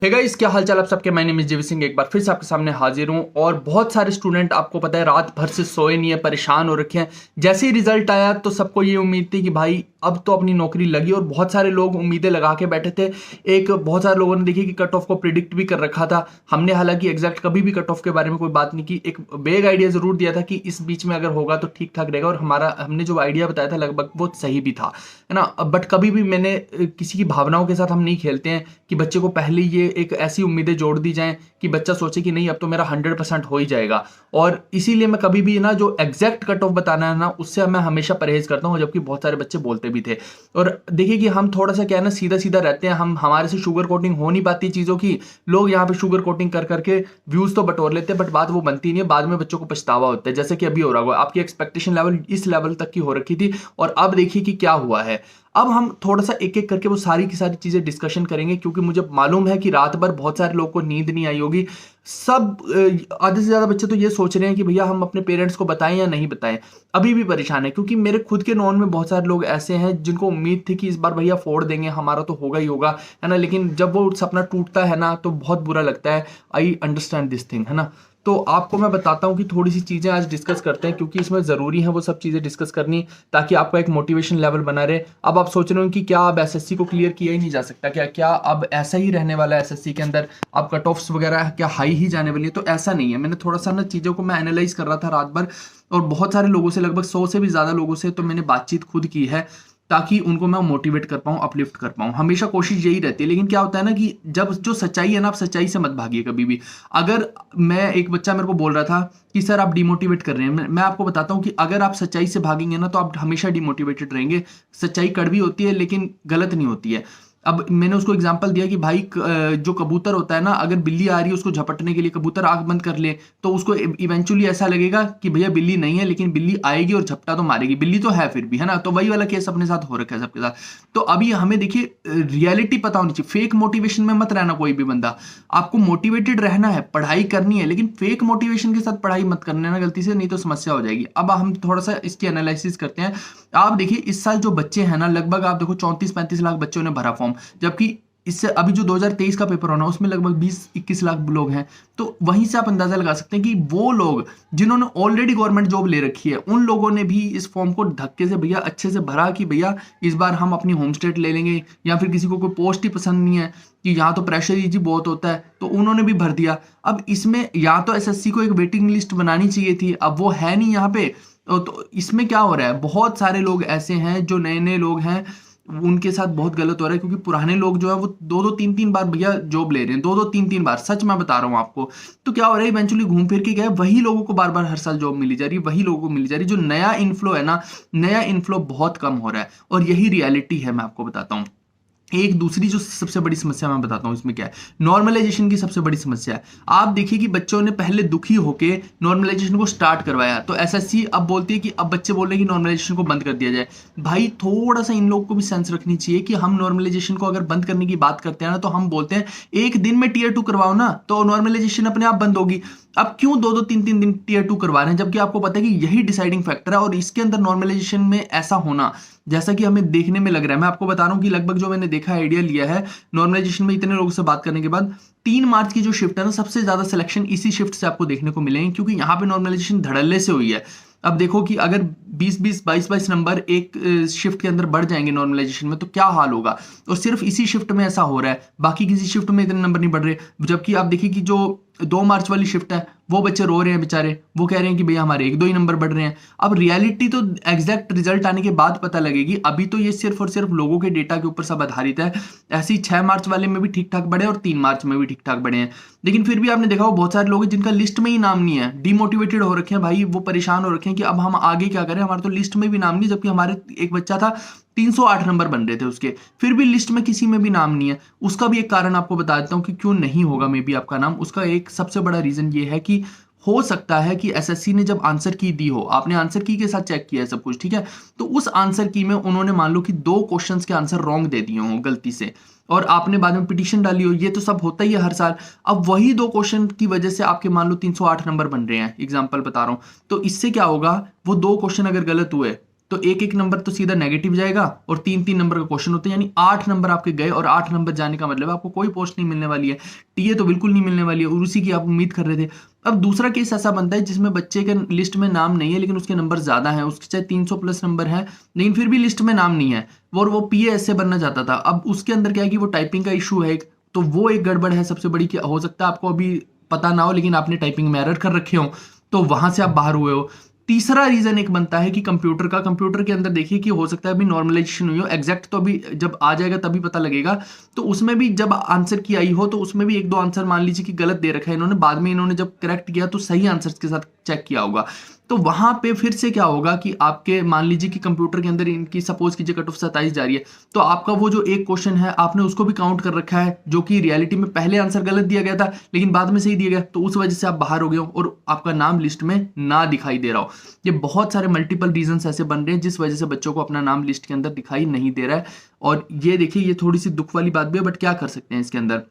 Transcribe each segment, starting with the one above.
Hey guys, क्या हाल चाल आप सबके। माय नेम इज जेवी सिंह, एक बार फिर से आपके सामने हाजिर हूं। और बहुत सारे स्टूडेंट आपको पता है रात भर से सोए नहीं है, परेशान हो रखे हैं। जैसे ही रिजल्ट आया तो सबको ये उम्मीद थी कि भाई अब तो अपनी नौकरी लगी, और बहुत सारे लोग उम्मीदें लगा के बैठे थे। एक बहुत सारे लोगों ने देखी कि कट ऑफ को प्रिडिक्ट भी कर रखा था। हमने हालांकि एग्जैक्ट कभी भी कट ऑफ के बारे में कोई बात नहीं की, एक बेग आइडिया जरूर दिया था कि इस बीच में अगर होगा तो ठीक ठाक रहेगा, और हमने जो आइडिया बताया था लगभग वो सही भी था, है ना। बट कभी भी मैंने किसी की भावनाओं के साथ हम नहीं खेलते हैं कि बच्चे को पहले ये एक ऐसी उम्मीदें जोड़ दी जाएं कि बच्चा सोचे कि नहीं अब तो मेरा 100% हो ही जाएगा। और इसीलिए मैं कभी भी ना जो एग्जैक्ट कट ऑफ बताना है ना उससे मैं हमेशा परहेज करता हूँ, जबकि बहुत सारे बच्चे बोलते भी थे। और देखिए कि हम थोड़ा सा क्या है ना, सीधा सीधा रहते हैं, हम हमारे से शुगर कोटिंग हो नहीं पाती चीजों की। लोग यहाँ पे शुगर कोटिंग कर करके व्यूज तो बटोर लेते हैं, बट बात वो बनती नहीं है। बाद में बच्चों को पछतावा होता है, जैसे कि अभी हो रहा होगा। आपकी एक्सपेक्टेशन लेवल इस लेवल तक की हो रखी थी, और अब देखिए कि क्या हुआ है। अब हम थोड़ा सा एक एक करके वो सारी की सारी चीजें डिस्कशन करेंगे, क्योंकि मुझे मालूम है कि रात भर बहुत सारे लोगों को नींद नहीं आई होगी। सब आधे से ज्यादा बच्चे तो ये सोच रहे हैं कि भैया हम अपने पेरेंट्स को बताएं या नहीं बताएं। अभी भी परेशान है, क्योंकि मेरे खुद के नॉन में बहुत सारे लोग ऐसे हैं जिनको उम्मीद थी कि इस बार भैया फोड़ देंगे, हमारा तो होगा ही होगा, है ना। लेकिन जब वो सपना टूटता है ना तो बहुत बुरा लगता है। आई अंडरस्टैंड दिस थिंग, है ना। तो आपको मैं बताता हूँ कि थोड़ी सी चीजें आज डिस्कस करते हैं, क्योंकि इसमें जरूरी है वो सब चीजें डिस्कस करनी, ताकि आपका एक मोटिवेशन लेवल बना रहे। अब आप सोच रहे हो कि क्या अब एसएससी को क्लियर किया ही नहीं जा सकता, क्या क्या अब ऐसा ही रहने वाला है एसएससी के अंदर, अब कट ऑफ्स वगैरह क्या हाई ही जाने वाली है? तो ऐसा नहीं है। मैंने थोड़ा सा ना चीजों को मैं एनालाइज कर रहा था रात भर, और बहुत सारे लोगों से, लगभग 100 से भी ज्यादा लोगों से तो मैंने बातचीत खुद की है, ताकि उनको मैं मोटिवेट कर पाऊं, अपलिफ्ट कर पाऊं। हमेशा कोशिश यही रहती है। लेकिन क्या होता है ना कि जब जो सच्चाई है ना, आप सच्चाई से मत भागिए कभी भी। अगर मैं एक बच्चा मेरे को बोल रहा था कि सर आप डिमोटिवेट कर रहे हैं, मैं आपको बताता हूं कि अगर आप सच्चाई से भागेंगे ना तो आप हमेशा डिमोटिवेटेड रहेंगे। सच्चाई कड़वी होती है लेकिन गलत नहीं होती है। अब मैंने उसको एग्जांपल दिया कि भाई जो कबूतर होता है ना, अगर बिल्ली आ रही है उसको झपटने के लिए, कबूतर आंख बंद कर ले तो उसको इवेंचुअली ऐसा लगेगा कि भैया बिल्ली नहीं है, लेकिन बिल्ली आएगी और झपटा तो मारेगी, बिल्ली तो है फिर भी, है ना। तो वही वाला केस अपने साथ हो रखा है सबके साथ। तो अभी हमें देखिए रियलिटी पता होनी चाहिए। फेक मोटिवेशन में मत रहना कोई भी बंदा। आपको मोटिवेटेड रहना है, पढ़ाई करनी है, लेकिन फेक मोटिवेशन के साथ पढ़ाई मत करना ना गलती से, नहीं तो समस्या हो जाएगी। अब हम थोड़ा सा इसकी एनालिसिस करते हैं। आप देखिए इस साल जो बच्चे हैं ना, लगभग आप देखो 34-35 लाख बच्चों ने भरा फॉर्म, जबकि इससे अभी जो 2023 का पेपर होना उसमें लगभग 20-21 लाख लोग हैं। तो वहीं से आप अंदाजा लगा सकते हैं कि वो लोग जिन्होंने ऑलरेडी गवर्नमेंट जॉब ले रखी है, उन लोगों ने भी इस फॉर्म को धक्के से भैया अच्छे से भरा कि भैया इस बार हम अपनी होम स्टेट ले लेंगे, या फिर किसी को कोई पोस्ट ही पसंद नहीं है कि यहाँ तो प्रेशर ही जी बहुत होता है, तो उन्होंने भी भर दिया। अब इसमें या तो एसएससी को एक वेटिंग लिस्ट बनानी चाहिए थी, अब वो है नहीं यहाँ पे। तो इसमें क्या हो रहा है, बहुत सारे लोग ऐसे हैं जो नए नए लोग हैं, उनके साथ बहुत गलत हो रहा है। क्योंकि पुराने लोग जो है वो 2-2 3-3 बार भैया जॉब ले रहे हैं, 2-2 3-3 बार, सच मैं बता रहा हूँ आपको। तो क्या हो रहा है, इवेंचुअली घूम फिर के गए वही लोगों को बार बार हर साल जॉब मिली जा रही है, वही लोगों को मिली जा रही है। जो नया इनफ्लो है ना, नया इनफ्लो बहुत कम हो रहा है, और यही रियलिटी है। मैं आपको बताता हूँ एक दूसरी जो सबसे बड़ी समस्या मैं बताता हूं इसमें क्या है, नॉर्मलाइजेशन की सबसे बड़ी समस्या है। आप देखिए कि बच्चों ने पहले दुखी होके नॉर्मलाइजेशन को स्टार्ट करवाया, तो एसएससी अब बोलती है कि अब बच्चे बोल रहे हैं कि नॉर्मलाइजेशन को बंद कर दिया जाए। भाई थोड़ा सा इन लोगों को भी सेंस रखनी चाहिए कि हम नॉर्मलाइजेशन को अगर बंद करने की बात करते हैं ना, तो हम बोलते हैं एक दिन में टीयर 2 करवाओ ना, तो नॉर्मलाइजेशन अपने आप बंद होगी। अब क्यों 2-2 3-3 दिन टीयर 2 करवा रहे हैं, जबकि आपको पता है कि यही डिसाइडिंग फैक्टर है। और इसके अंदर नॉर्मलाइजेशन में ऐसा होना, जैसा कि हमें देखने में लग रहा है, मैं आपको बता रहा हूं कि लगभग जो मैंने देखा आइडिया लिया है नॉर्मलाइजेशन में, इतने लोगों से बात करने के बाद 3 मार्च की जो शिफ्ट है ना, सबसे ज्यादा सिलेक्शन इसी शिफ्ट से आपको देखने को मिलेंगे, क्योंकि यहां पे नॉर्मलाइजेशन धड़ल्ले से हुई है। अब देखो कि अगर 20-20 22-22 नंबर एक शिफ्ट के अंदर बढ़ जाएंगे नॉर्मलाइजेशन में, तो क्या हाल होगा। और सिर्फ इसी शिफ्ट में ऐसा हो रहा है, बाकी किसी शिफ्ट में इतने नंबर नहीं बढ़ रहे। जबकि आप देखिए कि जो 2 मार्च वाली शिफ्ट है, वो बच्चे रो रहे हैं बेचारे, वो कह रहे हैं कि भैया हमारे 1-2 ही नंबर बढ़ रहे हैं। अब रियलिटी तो एग्जैक्ट रिजल्ट आने के बाद पता लगेगी, अभी तो ये सिर्फ और सिर्फ लोगों के डेटा के ऊपर सब आधारित है। ऐसे ही 6 मार्च वाले में भी ठीक ठाक बढ़े और 3 मार्च में भी ठीक ठाक बढ़े हैं। लेकिन फिर भी आपने देखा हो बहुत सारे लोग हैं जिनका लिस्ट में ही नाम नहीं है, डिमोटिवेटेड हो रखे हैं भाई, वो परेशान हो रखे हैं कि अब हम आगे क्या करें, हमारे तो लिस्ट में भी नाम नहीं। जबकि हमारे एक बच्चा था 308 नंबर बन रहे थे उसके, फिर भी लिस्ट में किसी में भी नाम नहीं है। उसका भी एक कारण आपको बता देता हूं कि क्यों नहीं होगा मे बी आपका नाम। उसका एक सबसे बड़ा रीजन ये है कि हो सकता है कि एसएससी ने जब आंसर की दी हो, आपने आंसर की के साथ चेक किया है सब कुछ, ठीक है, तो उस आंसर की में उन्होंने मान लो कि 2 क्वेश्चंस के आंसर रॉन्ग दे दिए हों गलती से, और आपने बाद में पिटीशन डाली हो। ये तो सब होता ही है हर साल। अब वही 2 क्वेश्चन की वजह से आपके मान लो 308 नंबर बन रहे हैं, एग्जाम्पल बता रहा हूं। तो इससे क्या होगा, वो 2 क्वेश्चन अगर गलत हुए तो एक एक नंबर तो सीधा नेगेटिव जाएगा और 3-3 नंबर का क्वेश्चन होते हैं, यानी 8 नंबर आपके गए और 8 नंबर जाने का मतलब आपको कोई पोस्ट नहीं मिलने वाली है, टीए तो बिल्कुल नहीं मिलने वाली है, और उसी की आप उम्मीद कर रहे थे। अब दूसरा केस ऐसा बनता है जिसमें बच्चे के लिस्ट में नाम नहीं है लेकिन उसके नंबर ज्यादा हैं, उसके चाहे 300 प्लस नंबर है लेकिन फिर भी लिस्ट में नाम नहीं है, और वो पीएएस से बनना चाहता था। अब उसके अंदर क्या है कि वो टाइपिंग का इशू है, तो वो एक गड़बड़ है सबसे बड़ी, कि हो सकता है आपको अभी पता ना हो लेकिन आपने टाइपिंग में एरर कर रखे हो, तो वहां से आप बाहर हुए हो। तीसरा रीजन एक बनता है कि कंप्यूटर के अंदर देखिए कि हो सकता है अभी नॉर्मलाइजेशन हुई हो, एग्जैक्ट तो अभी जब आ जाएगा तभी पता लगेगा, तो उसमें भी जब आंसर की आई हो तो उसमें भी एक दो आंसर मान लीजिए कि गलत दे रखा है इन्होंने, बाद में इन्होंने जब करेक्ट किया तो सही आंसर के साथ चेक किया होगा, तो वहां पे फिर से क्या होगा कि आपके मान लीजिए कि कंप्यूटर के अंदर इनकी सपोज कीजिए कट ऑफ 27 जा रही है, तो आपका वो जो एक क्वेश्चन है आपने उसको भी काउंट कर रखा है जो कि रियलिटी में पहले आंसर गलत दिया गया था लेकिन बाद में सही दिया गया, तो उस वजह से आप बाहर हो गए हो और आपका नाम लिस्ट में ना दिखाई दे रहा हो। ये बहुत सारे मल्टीपल रीजंस ऐसे बन रहे हैं जिस वजह से बच्चों को अपना नाम लिस्ट के अंदर दिखाई नहीं दे रहा है, और ये देखिए ये थोड़ी सी दुख वाली बात भी है, बट क्या कर सकते हैं इसके अंदर।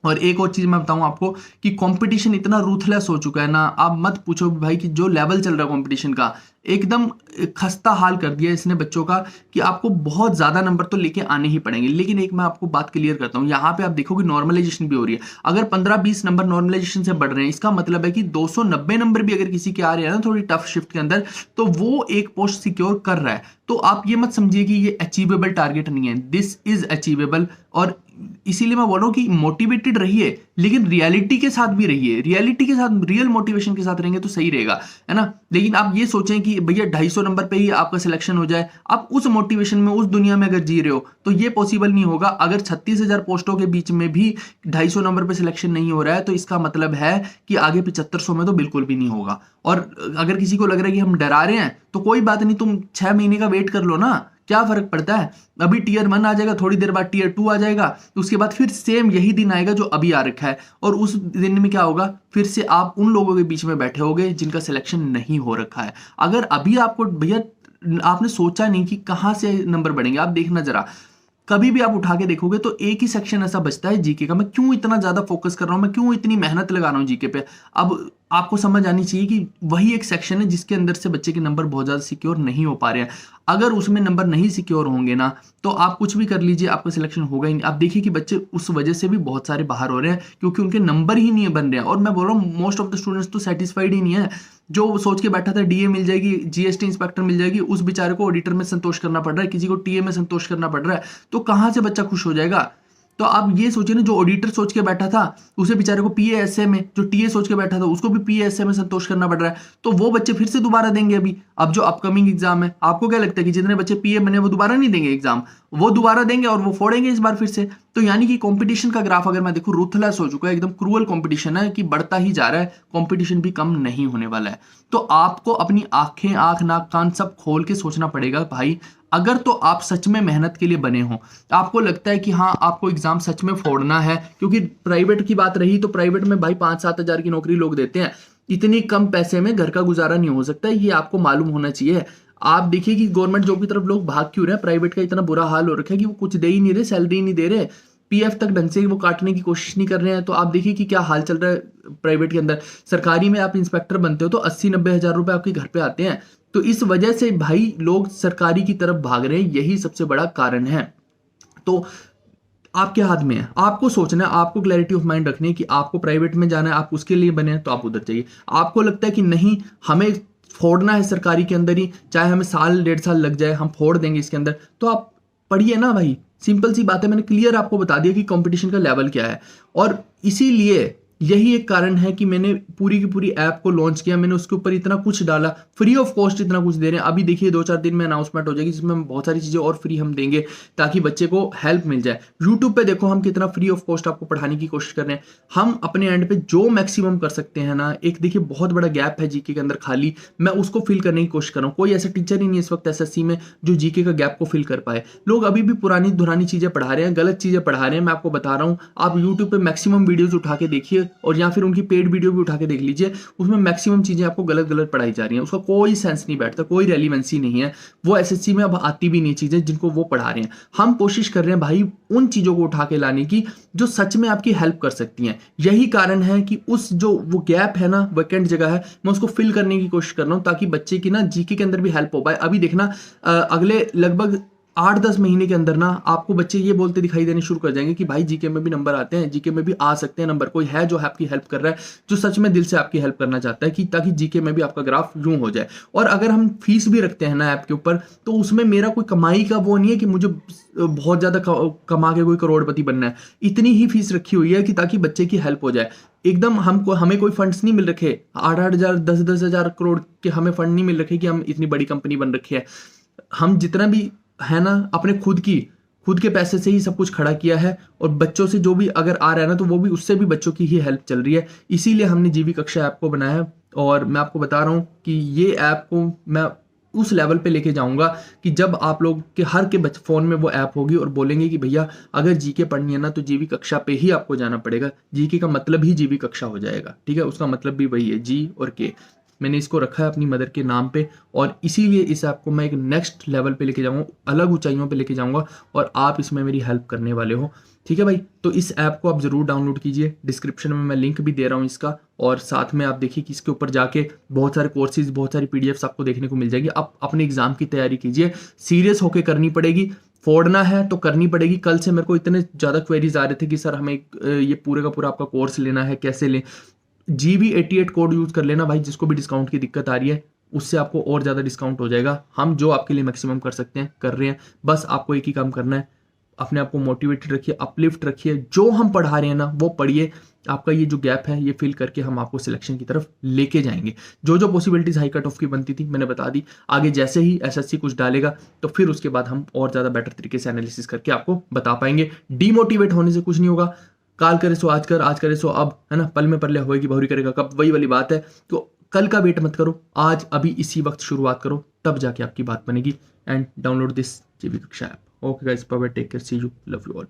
और एक और चीज मैं बताऊं आपको कि कंपटीशन इतना रूथलेस हो चुका है ना, आप मत पूछो भाई, कि जो लेवल चल रहा है कंपटीशन का एकदम खस्ता हाल कर दिया इसने बच्चों का, कि आपको बहुत ज्यादा नंबर तो लेके आने ही पड़ेंगे। लेकिन एक मैं आपको बात क्लियर करता हूं, यहाँ पे आप देखोगे नॉर्मलाइजेशन भी हो रही है, अगर 15-20 नंबर नॉर्मलाइजेशन से बढ़ रहे हैं इसका मतलब है कि 290 नंबर भी अगर किसी के आ रहे हैं ना थोड़ी टफ शिफ्ट के अंदर, तो वो एक पोस्ट सिक्योर कर रहा है। तो आप ये मत समझिए कि ये अचीवेबल टारगेट नहीं है, दिस इज अचीवेबल, और इसीलिए मैं बोल रहा हूं कि मोटिवेटेड रहिए लेकिन रियलिटी के साथ भी रहिए, रियलिटी के साथ रियल मोटिवेशन के साथ रहेंगे तो सही रहेगा, है ना। लेकिन आप ये सोचें कि भैया 250 नंबर पे ही आपका सिलेक्शन हो जाए, आप उस मोटिवेशन में उस दुनिया में अगर जी रहे हो तो ये पॉसिबल नहीं होगा। अगर 36,000 पोस्टों के बीच में भी 250 नंबर पे सिलेक्शन नहीं हो रहा है तो इसका मतलब है कि आगे 7500 में तो बिल्कुल भी नहीं होगा। और अगर किसी को लग रहा है कि हम डरा रहे हैं तो कोई बात नहीं, तुम 6 महीने का वेट कर लो ना, क्या फर्क पड़ता है। अभी टीयर 1 आ जाएगा, थोड़ी देर बाद टीयर 2 आ जाएगा, उसके बाद फिर सेम यही दिन आएगा जो अभी आ रखा है, और उस दिन में क्या होगा, फिर से आप उन लोगों के बीच में बैठे होगे जिनका सिलेक्शन नहीं हो रखा है। अगर अभी आपको भैया आपने सोचा नहीं कि कहां से नंबर बढ़ेंगे, आप देखना जरा, कभी भी आप उठा के देखोगे तो एक ही सेक्शन ऐसा बचता है जीके का। मैं क्यों इतना ज्यादा फोकस कर रहा हूं, मैं क्यों इतनी मेहनत लगा रहा हूं जीके पे, अब आपको समझ आनी चाहिए कि वही एक सेक्शन है जिसके अंदर से बच्चे के नंबर बहुत ज्यादा सिक्योर नहीं हो पा रहे हैं। अगर उसमें नंबर नहीं सिक्योर होंगे ना तो आप कुछ भी कर लीजिए, आपका सिलेक्शन होगा ही नहीं। आप देखिए कि बच्चे उस वजह से भी बहुत सारे बाहर हो रहे हैं क्योंकि उनके नंबर ही नहीं बन रहे हैं। और मैं बोल रहा हूँ मोस्ट ऑफ द स्टूडेंट्स तो सेटिस्फाइड ही नहीं है, जो सोच के बैठा था डीए मिल जाएगी, जीएसटी इंस्पेक्टर मिल जाएगी, उस बेचारे को ऑडिटर में संतोष करना पड़ रहा है, किसी को टीए में संतोष करना पड़ रहा है, तो कहां से बच्चा खुश हो जाएगा। तो आप ये सोचिए ना, जो ऑडिटर सोच के बैठा था उसे बेचारे को पीएएसए में, जो टीए सोच के बैठा था उसको भी पीएएसए में संतोष करना पड़ रहा है, तो वो बच्चे फिर से दोबारा देंगे। अभी अब जो अपकमिंग एग्जाम है, आपको क्या लगता है कि जितने बच्चे पीए बने वो दोबारा नहीं देंगे एग्जाम, वो दोबारा देंगे और वो फोड़ेंगे इस बार फिर से। तो यानी कि कंपटीशन का ग्राफ अगर मैं देखूं रूथलेस हो चुका है, एकदम क्रूअल कंपटीशन है कि बढ़ता ही जा रहा है, कंपटीशन भी कम नहीं होने वाला है। तो आपको अपनी आंखें, आंख, नाक, कान सब खोल के सोचना पड़ेगा भाई। अगर तो आप सच में मेहनत के लिए बने हो, आपको लगता है कि हाँ आपको एग्जाम सच में फोड़ना है, क्योंकि प्राइवेट की बात रही तो प्राइवेट में भाई 5-7 हजार की नौकरी लोग देते हैं, इतनी कम पैसे में घर का गुजारा नहीं हो सकता, ये आपको मालूम होना चाहिए। आप देखिए कि गवर्नमेंट जॉब की तरफ लोग भाग क्यों रहे हैं, प्राइवेट का इतना बुरा हाल हो रखा है कि वो कुछ दे ही नहीं रहे, सैलरी नहीं दे रहे, पीएफ तक ढंग से वो काटने की कोशिश नहीं कर रहे हैं। तो आप देखिए कि क्या हाल चल रहा है प्राइवेट के अंदर। सरकारी में आप इंस्पेक्टर बनते हो तो 80-90 हजार रुपए आपके घर पे आते हैं। तो इस वजह से भाई लोग सरकारी की तरफ भाग रहे हैं, यही सबसे बड़ा कारण है। तो आपके हाथ में है, आपको सोचना है, आपको क्लैरिटी ऑफ माइंड रखनी है कि आपको प्राइवेट में जाना है, आप उसके लिए बने हैं तो आप उधर जाइए। आपको लगता है कि नहीं हमें फोड़ना है सरकारी के अंदर ही, चाहे हमें 1-1.5 साल लग जाए, हम फोड़ देंगे इसके अंदर, तो आप पढ़िए ना भाई। सिंपल सी बात है, मैंने क्लियर आपको बता दिया कि कंपटीशन का लेवल क्या है। और इसीलिए यही एक कारण है कि मैंने पूरी की पूरी ऐप को लॉन्च किया, मैंने उसके ऊपर इतना कुछ डाला, फ्री ऑफ कॉस्ट इतना कुछ दे रहे हैं। अभी देखिए 2-4 दिन में अनाउंसमेंट हो जाएगी जिसमें हम बहुत सारी चीजें और फ्री हम देंगे ताकि बच्चे को हेल्प मिल जाए। यूट्यूब पे देखो हम कितना फ्री ऑफ कॉस्ट आपको पढ़ाने की कोशिश कर रहे हैं। हम अपने एंड पे जो मैक्सिमम कर सकते हैं ना, एक देखिए बहुत बड़ा गैप है जीके के अंदर खाली, मैं उसको फिल करने की कोशिश कर रहा हूँ। कोई ऐसा टीचर ही नहीं इस वक्त एसएससी में जो जीके का गैप को फिल कर पाए। लोग अभी भी पुरानी दुरानी चीजें पढ़ा रहे हैं, गलत चीजें पढ़ा रहे हैं। मैं आपको बता रहा हूँ, आप यूट्यूब पे मैक्सिमम वीडियोज उठा के देखिए, लीजिए और या फिर उनकी पेड वीडियो भी उठा के देख लीजिए, उसमें मैक्सिमम चीज़ें आपको गलत गलत पढ़ाई जा रही हैं, उसका कोई सेंस नहीं बैठता, कोई रेलिवेंसी नहीं है, वो एसएससी में अब आती भी नहीं चीज़ें जिनको वो पढ़ा रहे हैं। हम कोशिश कर रहे हैं भाई उन चीज़ों को उठा के लाने की जो सच में आपकी हेल्प कर सकती हैं। यही कारण है कि उस जो वो गैप है ना, वैकेंट जगह है, मैं उसको फिल करने की कोशिश कर रहा हूँ ताकि बच्चे की ना जीके के अंदर भी हेल्प हो पाए। अभी देखना अगले लगभग 8-10 महीने के अंदर ना आपको बच्चे ये बोलते दिखाई देने शुरू कर जाएंगे कि भाई जीके में भी नंबर आते हैं, जीके में भी आ सकते हैं नंबर, कोई है जो आपकी हेल्प कर रहा है, जो सच में दिल से आपकी हेल्प करना चाहता है कि ताकि जीके में भी आपका ग्राफ यूं हो जाए। और अगर हम फीस भी रखते हैं ना ऐप के ऊपर, तो उसमें मेरा कोई कमाई का वो नहीं है कि मुझे बहुत ज्यादा कमा के कोई करोड़पति बनना है। इतनी ही फीस रखी हुई है कि ताकि बच्चे की हेल्प हो जाए। एकदम हमको हमें कोई फंड्स नहीं मिल रखे 8-8 हजार 10-10 हजार करोड़ के, हमें फंड नहीं मिल रखे कि हम इतनी बड़ी कंपनी बन रखी है। हम जितना भी है ना अपने खुद के पैसे से ही सब कुछ खड़ा किया है, और बच्चों से जो भी अगर आ रहा है ना तो वो भी उससे भी बच्चों की ही हेल्प चल रही है। इसीलिए हमने जीवी कक्षा ऐप को बनाया है, और मैं आपको बता रहा हूँ कि ये ऐप को मैं उस लेवल पे लेके जाऊंगा कि जब आप लोग के हर के फोन में वो ऐप होगी और बोलेंगे कि भैया अगर जीके पढ़नी है ना तो जीवी कक्षा पे ही आपको जाना पड़ेगा। जीके का मतलब ही जीवी कक्षा हो जाएगा, ठीक है, उसका मतलब भी वही है, जी और के। मैंने इसको रखा है अपनी मदर के नाम पे, और इसीलिए इस ऐप को मैं एक नेक्स्ट लेवल पे लेके जाऊंगा, अलग ऊंचाइयों पे लेके जाऊंगा, और आप इसमें मेरी हेल्प करने वाले हो, ठीक है भाई। तो इस ऐप को आप जरूर डाउनलोड कीजिए, डिस्क्रिप्शन में मैं लिंक भी दे रहा हूँ इसका, और साथ में आप देखिए कि इसके ऊपर जाके बहुत सारे कोर्सेज, बहुत सारी पीडीएफ्स आपको देखने को मिल जाएगी। आप अपने एग्जाम की तैयारी कीजिए, सीरियस होकर करनी पड़ेगी, फोड़ना है तो करनी पड़ेगी। कल से मेरे को इतने ज़्यादा क्वेरीज आ रहे थे कि सर हमें ये पूरे का पूरा आपका कोर्स लेना है, कैसे लें। GB88 कोड यूज कर लेना भाई, जिसको भी डिस्काउंट की दिक्कत आ रही है उससे आपको और ज़्यादा डिस्काउंट हो जाएगा। हम जो आपके लिए मैक्सिमम कर सकते हैं कर रहे हैं, बस आपको एक ही काम करना है, अपने आप को मोटिवेटेड रखिए, अपलिफ्ट रखिए, जो हम पढ़ा रहे हैं ना वो पढ़िए। आपका ये जो गैप है ये फिल करके हम आपको सिलेक्शन की तरफ लेके जाएंगे। जो जो पॉसिबिलिटीज हाई कट ऑफ की बनती थी मैंने बता दी, आगे जैसे ही एसएससी कुछ डालेगा तो फिर उसके बाद हम और ज़्यादा बेटर तरीके से एनालिसिस करके आपको बता पाएंगे। डीमोटिवेट होने से कुछ नहीं होगा, काल करे सो आज कर, आज करे सो अब, है ना, पल में परले होएगी बहुरी करेगा कब, वही वाली बात है। तो कल का वेट मत करो, आज अभी इसी वक्त शुरुआत करो, तब जाके आपकी बात बनेगी। And download this GV Kaksha app. Okay guys, bye bye, take care, see you, love you all.